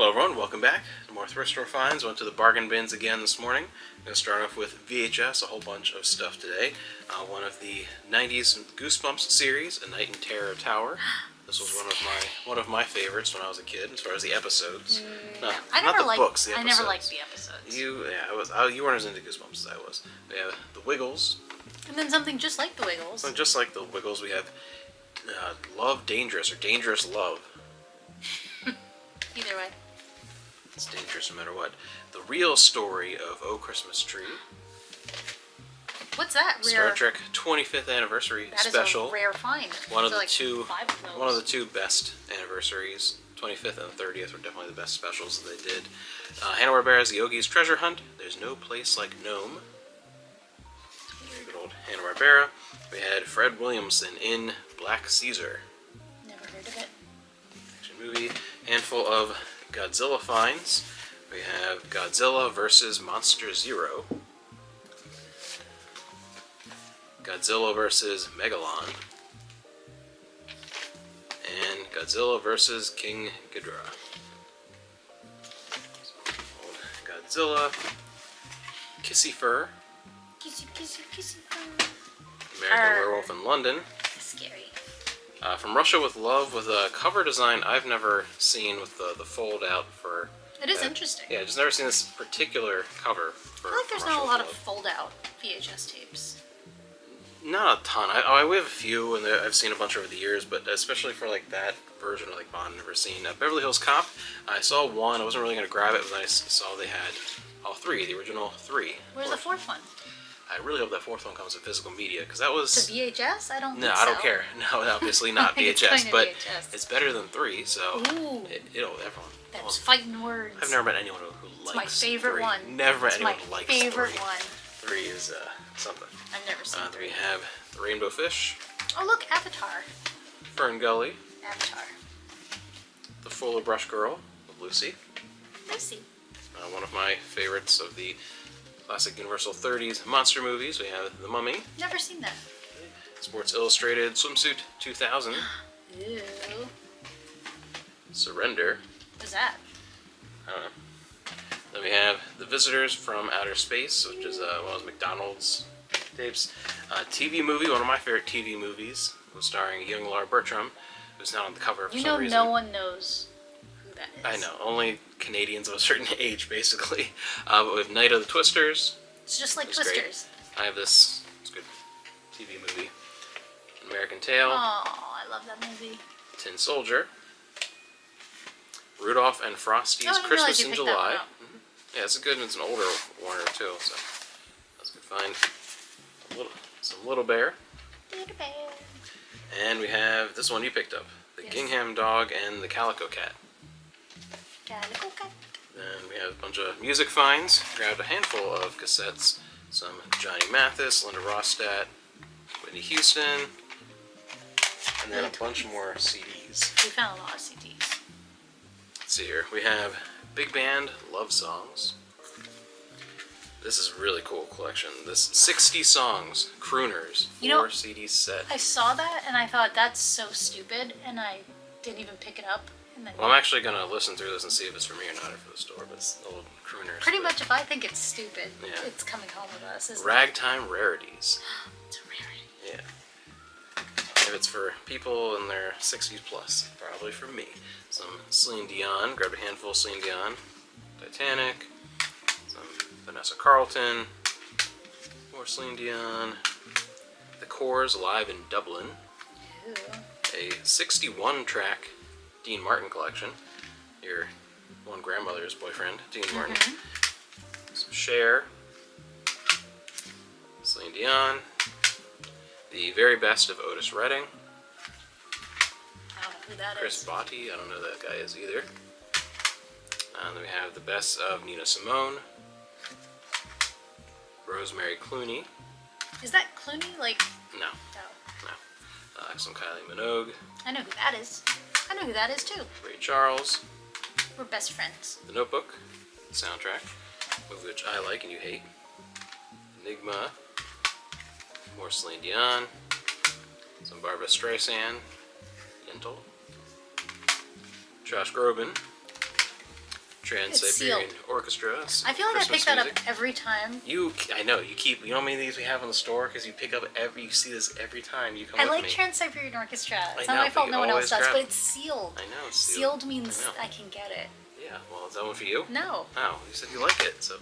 Hello everyone, welcome back to more thrift store finds. Went to the bargain bins again this morning. I'm going to start off with VHS, a whole bunch of stuff today. One of the 90s Goosebumps series, A Night in Terror Tower. This was one of my favorites when I was a kid, as far as the episodes. No, not the books, the episodes. I never liked the episodes. You weren't as into Goosebumps as I was. We have the Wiggles. And then something just like the Wiggles. So just like the Wiggles, we have Love Dangerous, or Dangerous Love. Either way. It's dangerous no matter what. The Real Story of Oh Christmas Tree. What's that? Star Trek 25th Anniversary Special. That is a rare find. One of the two best anniversaries. 25th and 30th were definitely the best specials that they did. Hanna-Barbera's Yogi's Treasure Hunt. There's No Place Like Nome. Good old Hanna-Barbera. We had Fred Williamson in Black Caesar. Never heard of it. Action movie. Handful of Godzilla finds. We have Godzilla vs. Monster Zero. Godzilla vs. Megalon. And Godzilla vs. King Ghidorah. Old Godzilla. Kissy Fur. Kissy, kissy, kissy fur. American Werewolf in London. Scary. From Russia with Love, with a cover design I've never seen, with the fold out for... It is interesting. Yeah, just never seen this particular cover. For I feel like there's Russia not a with lot of Love. fold out VHS tapes. Not a ton. We have a few, and I've seen a bunch over the years, but especially for like that version of like Bond, I've never seen. Beverly Hills Cop, I saw one. I wasn't really going to grab it, but then I saw they had all three, the original three. Where's the fourth one? I really hope that fourth one comes in physical media, because that was... To VHS? I don't think so. No, I don't care. No, obviously not VHS, but VHS. it's better than three, so... Ooh. Everyone... That was fighting words. I've never met anyone who likes my favorite three. one. Never met It's anyone my who likes favorite three. one. Three is something. I've never seen We three. have the Rainbow Fish, Oh look, Avatar. Fern Gully, Avatar. the Fuller Brush Girl with Lucy. Lucy. One of my favorites of the classic Universal 30s monster movies. We have The Mummy, Never seen that. Sports Illustrated Swimsuit 2000, Ew. Surrender. What's that? I don't know. Then we have The Visitors from Outer Space, which is one of those McDonald's tapes. TV movie, one of my favorite TV movies, was starring young Laura Bertram, who's not on the cover for some reason. No one knows who that is. I know, only Canadians of a certain age, basically. But we have Night of the Twisters. It's just like It was great. Twisters. I have this. It's a good TV movie. American Tail. Oh, I love that movie. Tin Soldier. Rudolph and Frosty's Oh, I didn't Christmas realize you in picked that July. one up. Yeah, it's a good. It's an older Warner too, so that's a good find. Some Little Bear. Little Bear. And we have this one you picked up, the Yes. Gingham Dog and the Calico Cat. Calico Cat. And we have a bunch of music finds. Grabbed a handful of cassettes. Some Johnny Mathis, Linda Ronstadt, Whitney Houston, and then a bunch more CDs. We found a lot of CDs. Let's see here. We have Big Band Love Songs. This is a really cool collection. This 60 songs, crooners, four CD set. I saw that and I thought that's so stupid, and I didn't even pick it up. And then Well, I'm actually going to listen through this and see if it's for me or not, or for the store, but it's old crooners. pretty much if I think it's stupid, Yeah. it's coming home with us, isn't Ragtime Rarities. it? It's a rarity. Yeah. If it's for people in their 60s plus, probably for me. Some Celine Dion, grabbed a handful of Celine Dion. Titanic, some Vanessa Carlton, more Celine Dion. The Corrs live in Dublin. Ew. A 61 track Dean Martin collection. Your one grandmother's boyfriend, Dean Martin. Some Cher, Celine Dion. The very best of Otis Redding. I don't know who that Chris is. Botti, I don't know who that guy is either. And then we have the best of Nina Simone. Rosemary Clooney. Is that Clooney? Like, No, no. no. Some Kylie Minogue. I know who that is. I know who that is too. Ray Charles. We're best friends. The Notebook. Soundtrack. Movie which I like and you hate. Enigma. More Celine Dion. Some Barbra Streisand. Yentl. Josh Groban. Trans-Siberian Orchestra. I feel like Christmas I pick that music. up every time. I know, you know how many of these we have in the store? Because you pick up you see this every time you come I with like me. Trans-Siberian Orchestra. It's I not know, my fault but no you one else always does, grab but it. it's sealed. I know, it's Sealed means I know. I can get it. Yeah, well, is that one for you? No. Oh, you said you like it, so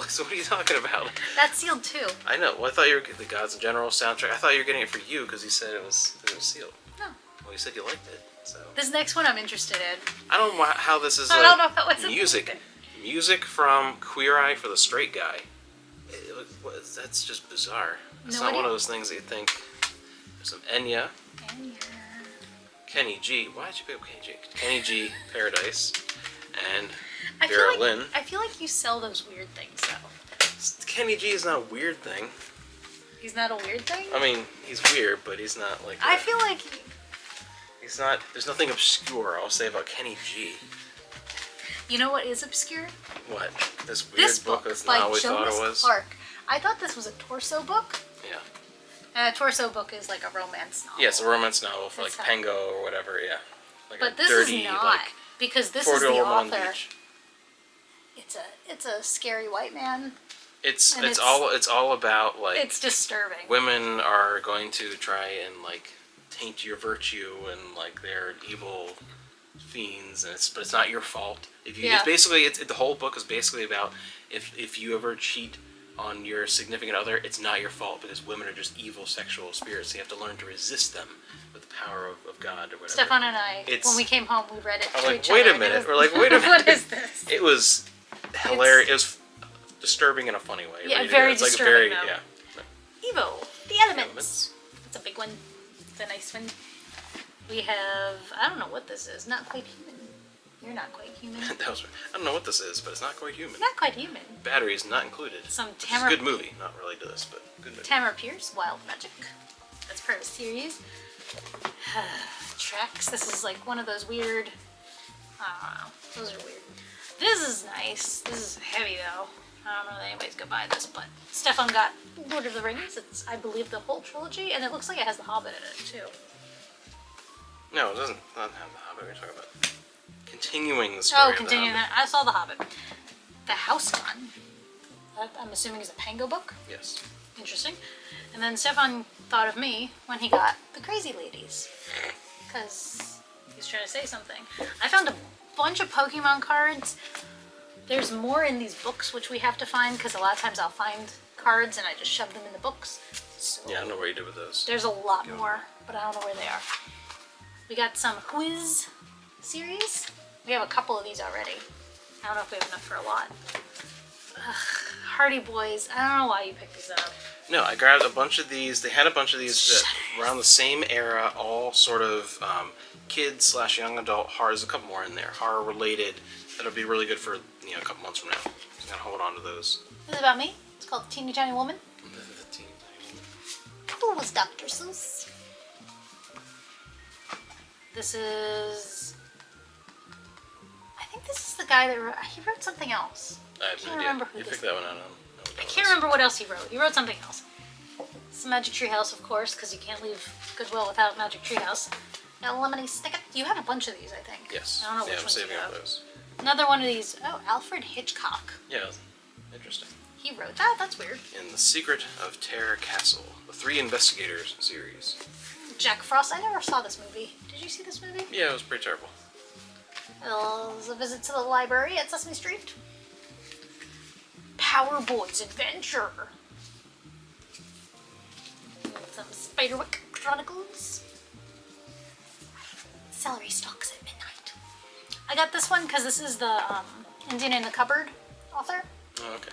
so what are you talking about? That's sealed too. I know. Well, I thought you were the Gods in General soundtrack. I thought you were getting it for you because you said it was sealed. No. Well, you said you liked it, so. This next one I'm interested in. I don't know how this is. I don't know if that was music. Music from Queer Eye for the Straight Guy. That's just bizarre. It's No not idea. one of those things that you think. There's some Enya, And Kenny G. Why did you pick up Kenny G? Kenny G. Paradise, and I Vera Lynn. I feel like you sell those weird things though. Kenny G is not a weird thing. He's not a weird thing? I mean, he's weird, but he's not like. I feel like He's not. There's nothing obscure I'll say about Kenny G. you know what is obscure? What? This weird This book book that's by not what we thought it Jonas was. Clark. I thought this was a torso book. Yeah. And a torso book is like a romance novel. Yeah, it's a romance novel for like That's how- Pengo or whatever. Yeah. Like But a this dirty, is not, like, because this is the 40-year-old on author. beach. It's a scary white man. It's And it's all about like It's disturbing. women are going to try and like taint your virtue and like they're evil fiends, and but it's not your fault. If you, Yeah. it's basically the whole book is basically about if you ever cheat on your significant other, it's not your fault because women are just evil sexual spirits. So you have to learn to resist them with the power of God or whatever. Stefan and I, It's- when we came home, we read it I'm to like, each wait other. a and it minute. was- We're like, wait a minute. What is this? It was hilarious. It was disturbing in a funny way. Yeah, reading it. very It's like disturbing, very, though. yeah. Evo, the elements. Elements. It's a big one. It's a nice one. We have, I don't know what this is. Not quite human. You're not quite human. That was, I don't know what this is, but it's not quite human. Not quite human. Batteries not included. Some Which is a Tamara, good movie. Not related to this, but good movie. Tamara Pierce, Wild Magic. That's part of a series. Tracks. This is like one of those weird. I don't know. Those are weird. This is nice. This is heavy though. I don't know that anybody's gonna buy this, but Stefan got Lord of the Rings. It's, I believe, the whole trilogy, and it looks like it has The Hobbit in it too. No, it doesn't. Not have the Hobbit. We're talking about continuing the story. Oh, of the continuing Hobbit. that. I saw The Hobbit. The House Gun. That, I'm assuming is a Pango book. Yes. Interesting. And then Stefan thought of me when he got The Crazy Ladies. Because he's trying to say something. I found a bunch of Pokemon cards. There's more in these books, which we have to find, because a lot of times I'll find cards and I just shove them in the books. So Yeah, I don't know what you did with those. there's a lot more, but I don't know where they are. We got some Quiz series. We have a couple of these already. I don't know if we have enough for a lot. Ugh, Hardy Boys. I don't know why you picked these up. No, I grabbed a bunch of these. They had a bunch of these that around the same era, all sort of kids/young adult horror. There's a couple more in there, horror related. That'll be really good for a couple months from now. I'm gonna hold on to those. This is about me. It's called Teeny Tiny Woman. The team. Who was Dr. Seuss? This is... I think this is the guy that wrote... He wrote something else. I have can't no idea. remember who You this picked that one out. I can't remember what else he wrote. He wrote something else. It's Magic Tree House, of course, because you can't leave Goodwill without Magic Tree House. Got a lemony snicket. You have a bunch of these, I think. Yes. I don't know Yeah, which I'm ones you saving up have. those. Another one of these. Oh, Alfred Hitchcock. Yeah, interesting. He wrote that? That's weird. In The Secret of Terror Castle, the Three Investigators series. Jack Frost. I never saw this movie. Did you see this movie? Yeah, it was pretty terrible. It was a visit to the library at Sesame Street. Power Boys Adventure. Some Spiderwick Chronicles. Celery Stalks at Midnight. I got this one because this is the Indian in the Cupboard author. Oh, okay.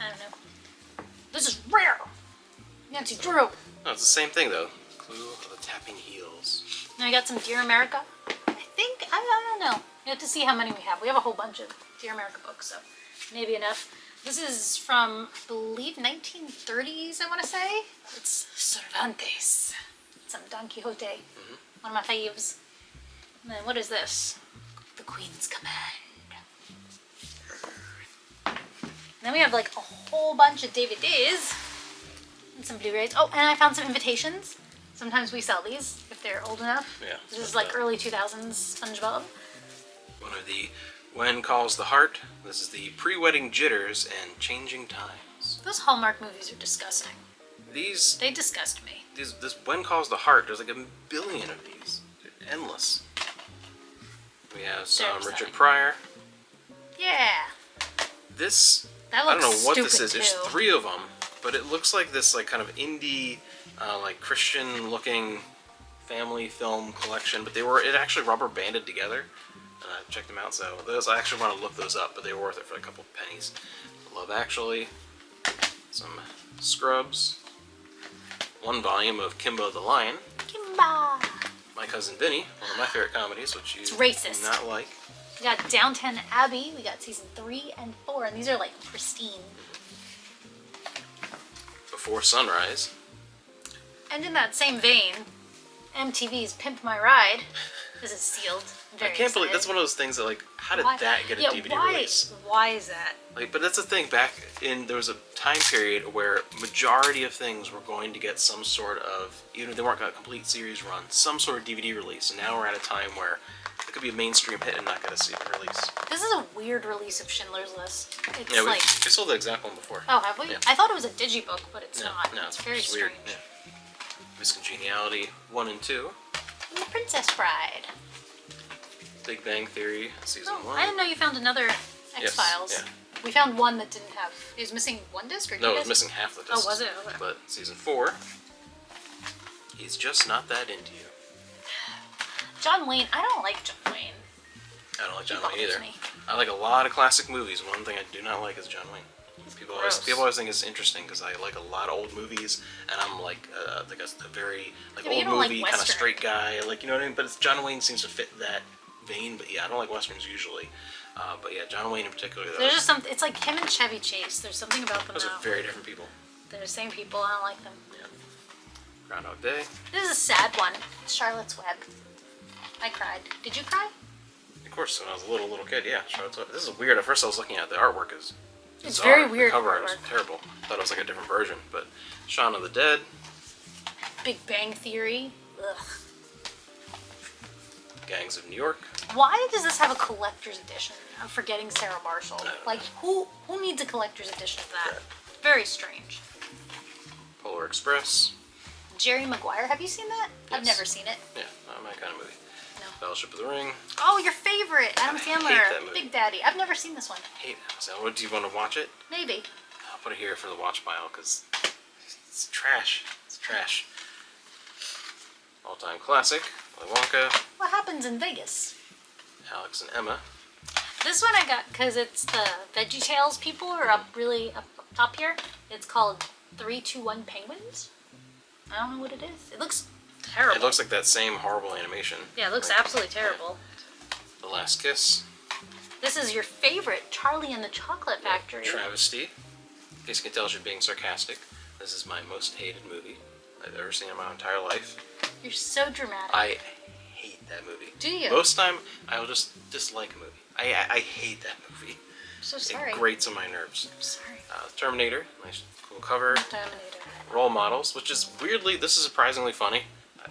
I don't know. This is rare. Nancy Drew. No, it's the same thing though. Clue of the Tapping Heels. Now I got some Dear America. I don't know. You have to see how many we have. We have a whole bunch of Dear America books, so maybe enough. This is from, I believe, 1930s, I want to say. It's Cervantes. Some Don Quixote. One of my faves. And then what is this? The Queen's Command. And then we have like a whole bunch of DVDs. And some Blu-rays. Oh, and I found some invitations. Sometimes we sell these if they're old enough. Yeah. This is like early 2000s SpongeBob. One of the When Calls the Heart. This is the pre-wedding jitters and changing times. Those Hallmark movies are disgusting. These, They disgust me. this When Calls the Heart. There's like a billion of these. They're endless. We have some They're Richard upsetting. Pryor. Yeah. This, That I don't looks know what stupid this is. There's too. 3 of them, but it looks like this like kind of indie, like Christian-looking family film collection. But it actually rubber banded together. Check them out. So those, I actually want to look those up, but they were worth it for a couple pennies. Love Actually, some Scrubs, 1 volume of Kimbo the Lion, Kimba. My Cousin Vinny, one of my favorite comedies, which you It's racist. do not like. We got Downton Abbey. We got season 3 and 4, and these are like pristine. Before Sunrise. And in that same vein, MTV's Pimp My Ride. This is sealed. I'm I very can't believe excited. that's one of those things that, like, how did Why- that get a yeah, DVD why? release? Why is that? Like, but that's the thing. Back in, there was a time period where majority of things were going to get some sort of, even if they weren't got a complete series run, some sort of DVD release. And now we're at a time where it could be a mainstream hit and not get a release. This is a weird release of Schindler's List. It's Yeah, like, we sold the exact one before. oh, have we? Yeah. I thought it was a digibook, but it's No, not. no, It's very just strange. weird. Yeah. Miss Congeniality 1 and 2. And The Princess Bride. Big Bang Theory season Oh, 1. I didn't know you found another X-Files. yeah. We found one that didn't have. It was missing 1 disc or 2 No, it was discs? missing half the disc. Oh, was it? Okay. But season 4, he's just not that into you. John Wayne. I don't like John Wayne. I don't like John He Wayne either. bothers me. I like a lot of classic movies. One thing I do not like is John Wayne. People always think it's interesting because I like a lot of old movies, and I'm like a very like Yeah, but you old don't like movie kind of Western. straight guy. Like, you know what I mean? But John Wayne seems to fit that vein. But yeah, I don't like westerns usually. But yeah, John Wayne in particular. There's just something. It's like him and Chevy Chase. There's something about them Those now. are very different people. They're the same people. I don't like them. Yeah. Groundhog Day. This is a sad one. Charlotte's Web. I cried. Did you cry? Of course, when I was a little kid, yeah. This is weird. At first, I was looking at the artwork is. It's bizarre. very weird The cover art is artwork. terrible. Thought it was like a different version, but Shaun of the Dead, Big Bang Theory. Ugh. Gangs of New York, Why does this have a collector's edition of Forgetting Sarah Marshall? don't Like, who needs a collector's edition of that? Right. Very strange. Polar Express, Jerry Maguire. Have you seen that? I've Yes. never seen it. yeah, not my kind of movie. No. Fellowship of the Ring, Oh, your favorite, Adam I hate Sandler, that movie. Big Daddy. I've never seen this one. hate so what, do you want to watch it? Maybe. I'll put it here for the watch pile because it's trash. It's trash. All-time classic, Willy Wonka, What happens in Vegas? Alex and Emma. This one I got because it's the VeggieTales people are up top here. It's called 3-2-1 Penguins. I don't know what it is. It looks terrible. It looks like that same horrible animation. Yeah, it looks Like, absolutely terrible. The Last Kiss, This is your favorite Charlie and the Chocolate Factory. Travesty. In case you can tell, she's being sarcastic. This is my most hated movie I've ever seen in my entire life. You're so dramatic. I hate that movie. Do you? Most time, I will just dislike a movie. I hate that movie. I'm so sorry. It grates on my nerves. I'm sorry. Terminator, nice, cool cover. Terminator. Role Models, which is weirdly, this is surprisingly funny.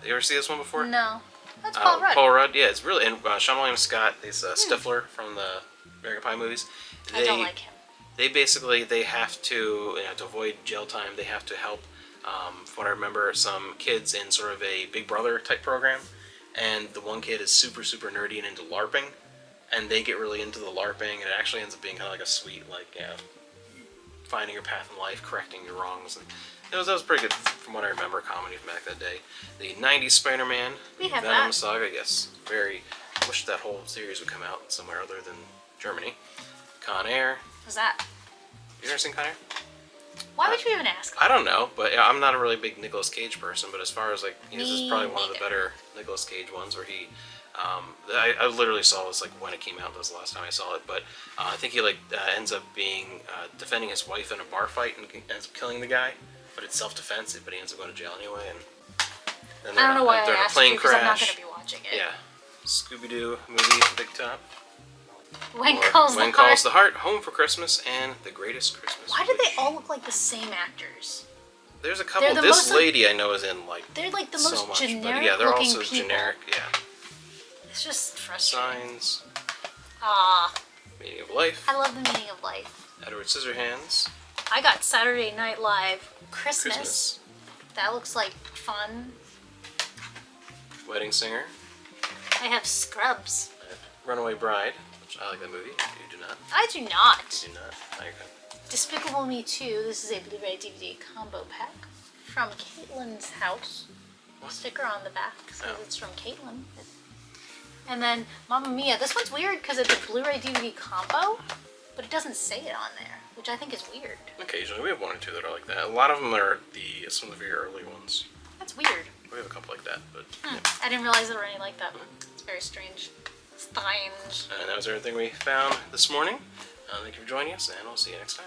You ever see this one before? No. That's Paul Rudd. Paul Rudd, yeah, it's really, and Sean William Scott is Stifler from the American Pie movies. I don't like him. They basically, they have to, to avoid jail time, they have to help, from what I remember, some kids in sort of a Big Brother type program. And the one kid is super nerdy and into LARPing. And they get really into the LARPing, and it actually ends up being kind of like a sweet, like, finding your path in life, correcting your wrongs. And that was pretty good, from what I remember, comedy from back that day. The 90s Spider-Man, We the have Venom that. saga, yes. I wish that whole series would come out somewhere other than Germany. Con Air. What's that? You ever seen Con Air? Why would you even ask? I don't know, but I'm not a really big Nicolas Cage person, but as far as, like, this is Me probably one of the neither. better Nicolas Cage ones where he, I literally saw this, like, when it came out. That was the last time I saw it, but I think he, like, ends up being, defending his wife in a bar fight and ends up killing the guy, but it's self-defense, but he ends up going to jail anyway, and then I don't know why I they're in a asked plane you because I'm not crash. going to be watching it. Yeah. Scooby-Doo movie, Big Top. When Or calls When the Calls heart. the Heart, Home for Christmas, and The Greatest Christmas Why do Wish. they all look like the same actors? There's a couple. the This most, like- lady I know is in, like, They're like the so most much, generic but yeah, they're looking also people. generic. Yeah. It's just frustrating. Signs. Ah, Life. I love The Meaning of Life. Edward Scissorhands. I got Saturday Night Live Christmas. Christmas. That looks like fun. Wedding Singer. I have Scrubs. Runaway Bride, which I like that movie. You do not. I do not. You do not. Okay. Despicable Me 2. This is a Blu-ray DVD combo pack from Caitlin's house. Sticker on the back says it's from Caitlin. And then Mamma Mia. This one's weird because it's a Blu-ray DVD combo, but it doesn't say it on there, which I think is weird. Occasionally, we have one or two that are like that. A lot of them are some of the very early ones. That's weird. We have a couple like that, but yeah. I didn't realize there were any like that. It's very strange. Strange. And that was everything we found this morning. Thank you for joining us, and we'll see you next time.